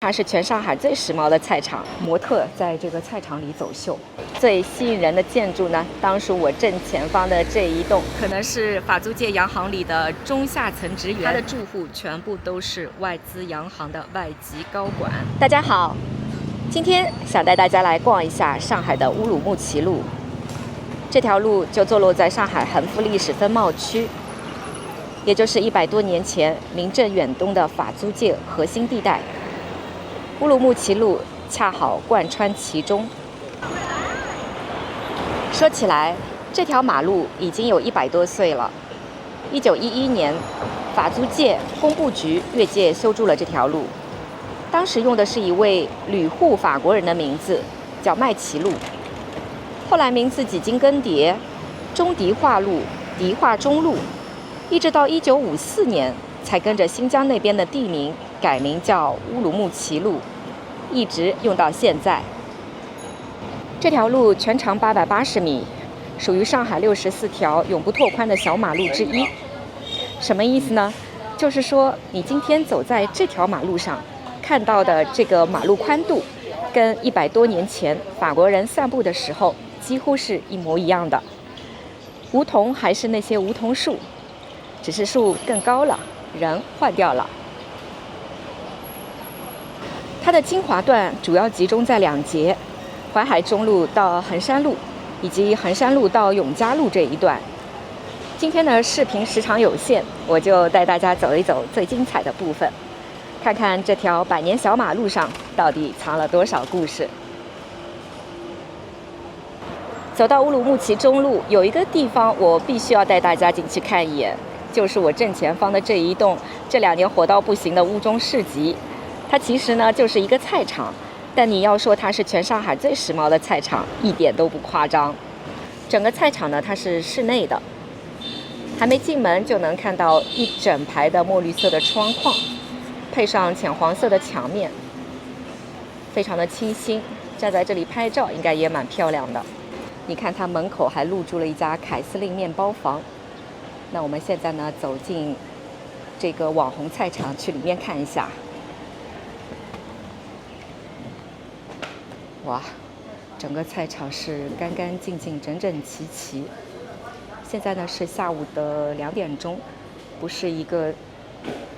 它是全上海最時髦的菜場，模特在這個菜場裡走秀。最吸引人的建築呢，當屬我正前方的這一棟，可能是法租界洋行裡的中下層職員，它的住戶全部都是外資洋行的外籍高管。大家好，今天想帶大家來逛一下上海的烏魯木齊路。這條路就坐落在上海恒福歷史分貿區，也就是100多年前名震遠東的法租界核心地帶。烏魯木齊路恰好貫穿其中。說起來，這條馬路已經有100多歲了。1911年，法租界工部局越界修築了這條路，當時用的是一位旅滬法國人的名字，叫麥齊路。後來名字幾經更迭，中迪化路、迪化中路，一直到1954年才跟着新疆那邊的地名改名叫烏魯木齊路，一直用到現在。這條路全長880米，屬於上海64條永不拓寬的小馬路之一。什麼意思呢？就是說你今天走在這條馬路上看到的這個馬路寬度，跟100多年前法國人散步的時候幾乎是一模一樣的。梧桐還是那些梧桐樹，只是樹更高了，人換掉了。它的精華段主要集中在2節，淮海中路到衡山路，以及衡山路到永嘉路這一段。今天的視頻時長有限，我就帶大家走一走最精彩的部分，看看這條百年小馬路上到底藏了多少故事。走到烏魯木齊中路，有一個地方我必須要帶大家進去看一眼，就是我正前方的這一棟這2年火到不行的烏中市集。它其實呢就是一個菜場，但你要說它是全上海最時髦的菜場，一點都不誇張。整個菜場呢，它是室內的，還沒進門就能看到一整排的墨綠色的窗框，配上淺黃色的牆面，非常的清新。站在這裡拍照應該也蠻漂亮的。你看它門口還入駐了一家凱司令麵包房。那我們現在呢走進這個網紅菜場，去裡面看一下。哇，整個菜場是干干淨淨、整整齊齊。現在呢是下午的2點鐘，不是一個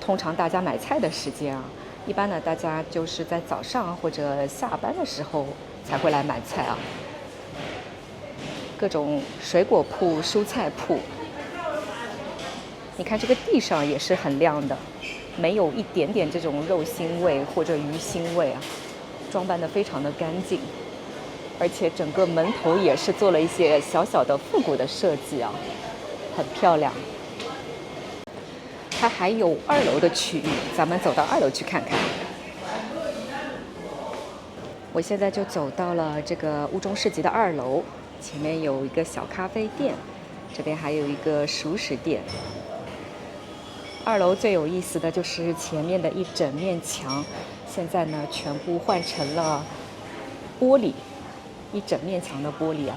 通常大家買菜的時間啊。一般呢大家就是在早上或者下班的時候才会來買菜啊。各種水果鋪、蔬菜鋪，你看這個地上也是很亮的，沒有一點點這種肉腥味或者魚腥味啊。裝扮得非常的乾淨，而且整個門頭也是做了一些小小的復古的設計啊，很漂亮。它還有2樓的區域，咱們走到2樓去看看。我現在就走到了這個烏中市集的2樓，前面有一個小咖啡店，這邊還有一個熟食店。2樓最有意思的就是前面的一整面牆，現在呢全部換成了玻璃，一整面牆的玻璃啊。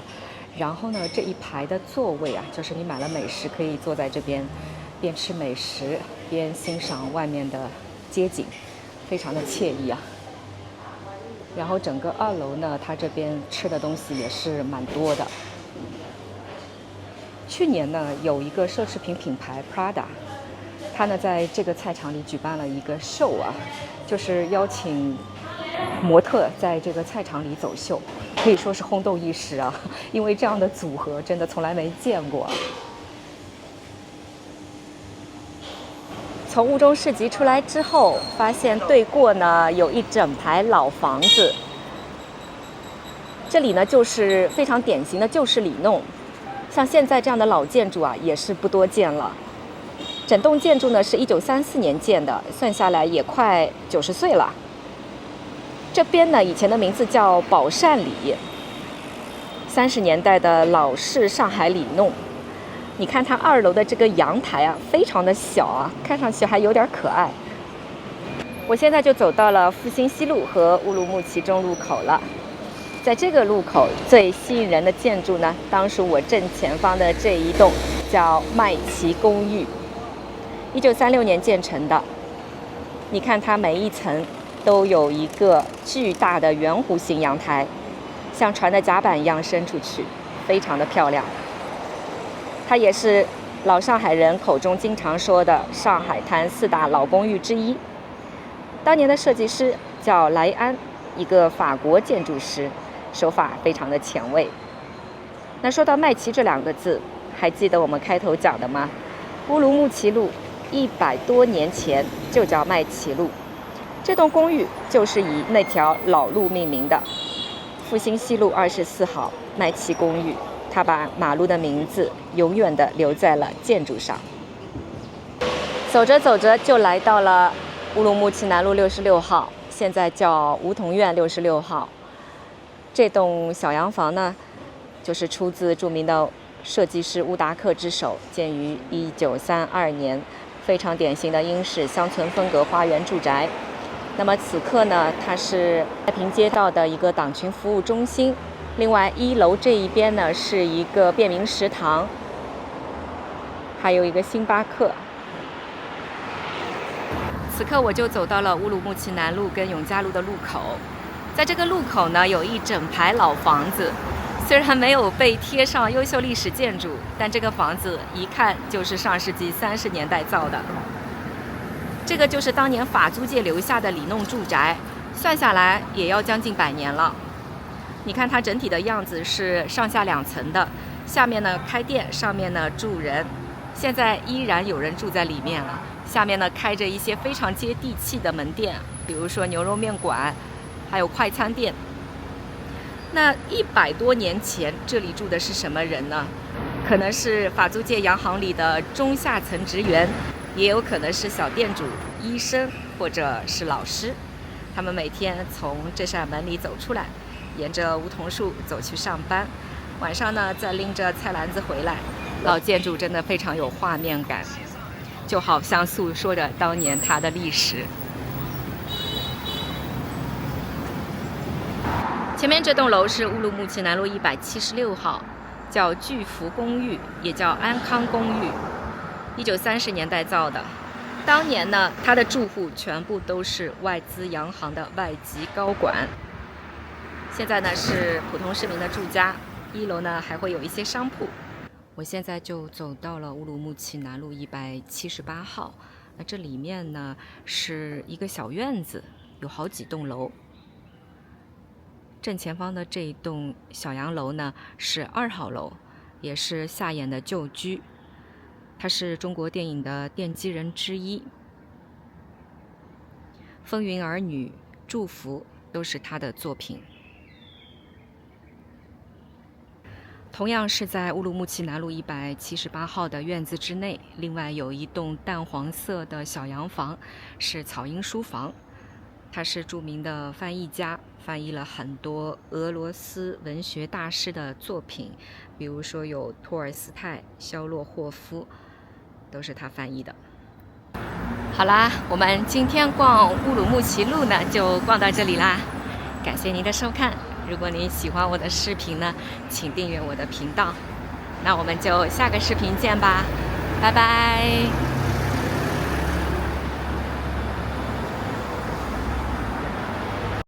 然後呢這一排的座位啊，就是你買了美食可以坐在這邊，邊吃美食邊欣賞外面的街景，非常的愜意啊。然後整個2樓呢，它這邊吃的東西也是蠻多的。去年呢有一個奢侈品品牌 Prada，他呢在這個菜場裡舉辦了一個秀啊，就是邀請模特在這個菜場裡走秀，可以說是轟動一時啊，因為這樣的組合真的從來沒見過。從烏中市集出來之後，發現對過呢有一整排老房子，這裡呢就是非常典型的舊式里弄，像現在這樣的老建築啊也是不多見了。整棟建築呢是1934年建的，算下來也快90歲了。這邊呢以前的名字叫寶善里，30年代的老式上海里弄。你看它2楼的這個陽台啊，非常的小啊，看上去還有點可愛。我現在就走到了復興西路和烏魯木齊中路口了。在這個路口最吸引人的建築呢，當屬我正前方的這一棟，叫麥齊公寓。1936年建成的，你看它每一層都有一個巨大的圓弧形陽台，像船的甲板一樣伸出去，非常的漂亮。它也是老上海人口中經常說的上海灘4大老公寓之一。當年的設計師叫萊安，一個法國建築師，手法非常的前衛。那說到麥琪這2個字，還記得我們開頭講的嗎？烏魯木齊路100多年前就叫麥琪路，這棟公寓就是以那條老路命名的，復興西路24號麥琪公寓。它把馬路的名字永遠地留在了建築上。走着走着就來到了烏魯木齊南路66號，現在叫梧桐院66號。這棟小洋房呢，就是出自著名的設計師烏達克之手，建於1932年，非常典型的英式鄉村風格花園住宅。那麼此刻呢，它是太平街道的一個黨群服務中心。另外1樓這一邊呢，是一個便民食堂，還有一個星巴克。此刻我就走到了烏魯木齊南路跟永嘉路的路口，在這個路口呢，有一整排老房子，雖然沒有被貼上優秀歷史建築，但這個房子一看就是上世紀30年代造的。這個就是當年法租界留下的里弄住宅，算下來也要將近100年了。你看它整體的樣子是上下2層的，下面呢開店，上面呢住人，現在依然有人住在裡面了。下面呢開着一些非常接地氣的門店，比如說牛肉麵館，還有快餐店。那100多年前這裡住的是什麼人呢？可能是法租界洋行裡的中下層職員，也有可能是小店主、醫生或者是老師。他們每天從這扇門裡走出來，沿着梧桐樹走去上班，晚上呢再拎着菜籃子回來。老建築真的非常有畫面感，就好像訴說着當年它的歷史。前面這棟樓是烏魯木齊南路176號，叫巨福公寓，也叫安康公寓，1930年代造的。當年呢，它的住戶全部都是外資洋行的外籍高管。現在呢是普通市民的住家，1樓呢還會有一些商鋪。我現在就走到了烏魯木齊南路178號，那這裡面呢是一個小院子，有好幾棟樓。正前方的這一棟小洋樓呢是2號樓，也是夏衍的舊居，他是中國電影的奠基人之一，《風雲兒女》《祝福》都是他的作品。同樣是在烏魯木齊南路178號的院子之內，另外有一棟淡黃色的小洋房，是草英書房。他是著名的翻譯家，翻譯了很多俄羅斯文學大師的作品，比如說有托爾斯泰、肖洛霍夫，都是他翻譯的。好啦，我們今天逛烏魯木齊路呢，就逛到這裡啦。感謝您的收看。如果您喜歡我的視頻呢，請訂閱我的頻道。那我們就下個視頻見吧，拜拜。